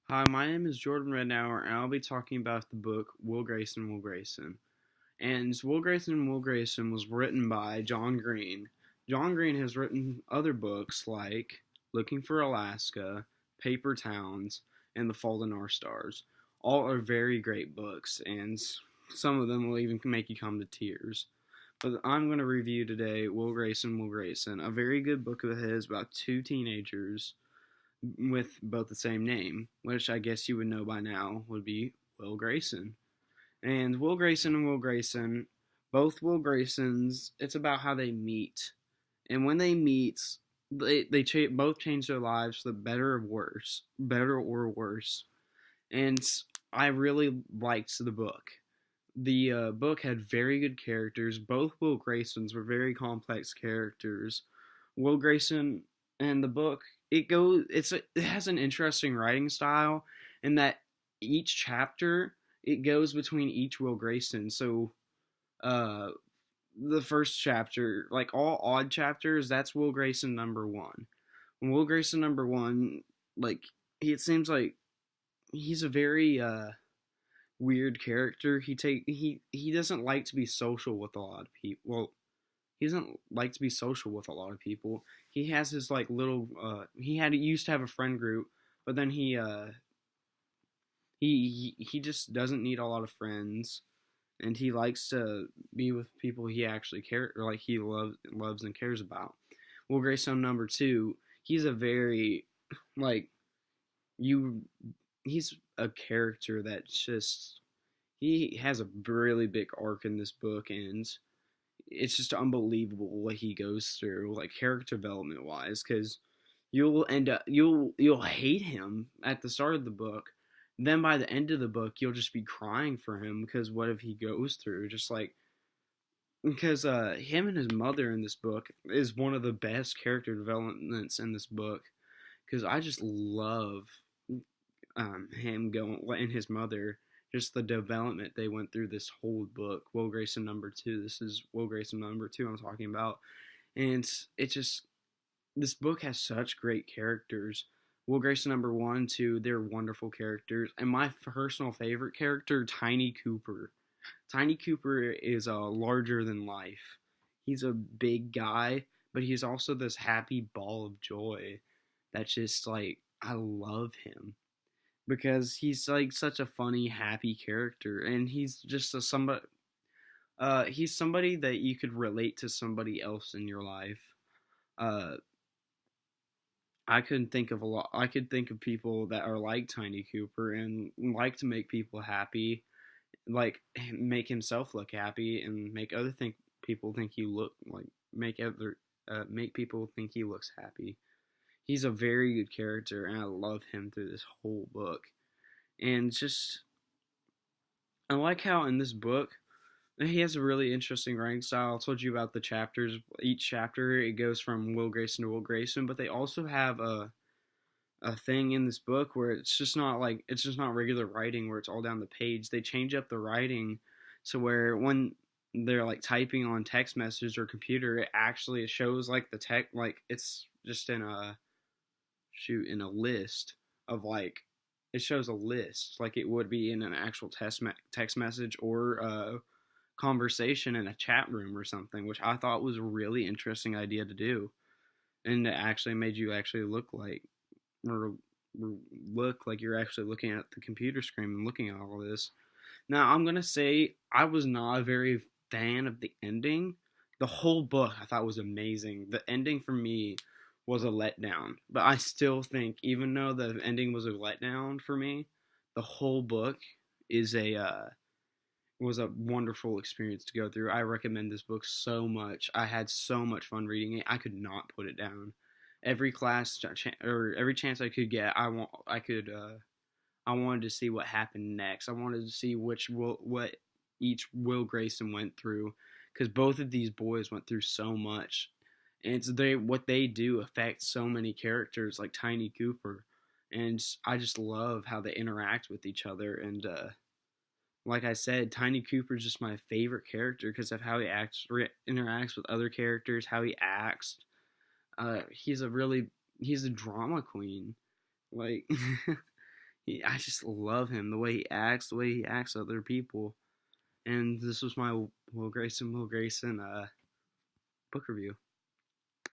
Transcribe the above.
Hi, my name is Jordan Rednauer, and I'll be talking about the book Will Grayson, Will Grayson. And Will Grayson, Will Grayson was written by John Green. John Green has written other books like Looking for Alaska, Paper Towns, and The Fault in Our Stars. All are very great books, and some of them will even make you come to tears. But I'm going to review today Will Grayson, Will Grayson, a very good book of his about two teenagers with both the same name, which I guess you would know by now would be Will Grayson. And Will Grayson and Will Grayson, both Will Graysons, it's about how they meet. And when they meet, they both change their lives for the better or worse. And I really liked the book. The book had very good characters. Both Will Graysons were very complex characters. Will Grayson and the book it has an interesting writing style in that each chapter it goes between each Will Grayson. So uh the first chapter, like all odd chapters, that's Will Grayson number 1. When Will Grayson number 1, like it seems like he's a very weird character. He doesn't like to be social with a lot of people. Well, he doesn't like to be social with a lot of people. He has his like little he used to have a friend group, but then he just doesn't need a lot of friends, and he likes to be with people he actually like he loves and cares about. Will Grayson number 2, he's a very like you he's a character that just he has a really big arc in this book, and it's just unbelievable what he goes through, like character development wise, because you'll hate him at the start of the book. Then by the end of the book, you'll just be crying for him because what if he goes through, just like because him and his mother in this book is one of the best character developments in this book, because I just love him going and his mother, just the development they went through this whole book. Will Grayson number 2. This is Will Grayson number 2 I'm talking about, and it just this book has such great characters. Will Grayson number 1, 2, they're wonderful characters, and my personal favorite character, Tiny Cooper. Tiny Cooper is a larger than life. He's a big guy, but he's also this happy ball of joy. That's just like I love him because he's like such a funny, happy character, and he's just he's somebody that you could relate to somebody else in your life. Uh, I couldn't think of a lot. I could think of people that are like Tiny Cooper and like to make people happy, like make himself look happy, and make people think he look like make people think he looks happy. He's a very good character, and I love him through this whole book. And just I like how in this book he has a really interesting writing style. I told you about the chapters. Each chapter it goes from Will Grayson to Will Grayson, but they also have a thing in this book where it's just not regular writing where it's all down the page. They change up the writing so where when they're like typing on text message or computer, it shows like the tech like it's just in a list of like it shows a list like it would be in an actual text message or conversation in a chat room or something, which I thought was a really interesting idea to do, and it actually made you actually or look like you're actually looking at the computer screen and looking at all of this. Now, I'm gonna say I was not a very fan of the ending. The whole book I thought was amazing. The ending for me was a letdown, but I still think, even though the ending was a letdown for me, the whole book is a was a wonderful experience to go through. I recommend this book so much. I had so much fun reading it. I could not put it down. Every class or every chance I could get, I wanted to see what happened next. I wanted to see what each Will Grayson went through, because both of these boys went through so much, and what they do affects so many characters like Tiny Cooper, and I just love how they interact with each other. And like I said, Tiny Cooper is just my favorite character because of how he interacts with other characters, how he acts. He's a drama queen. Like I just love him, the way he acts with other people. And this was my Will Grayson book review.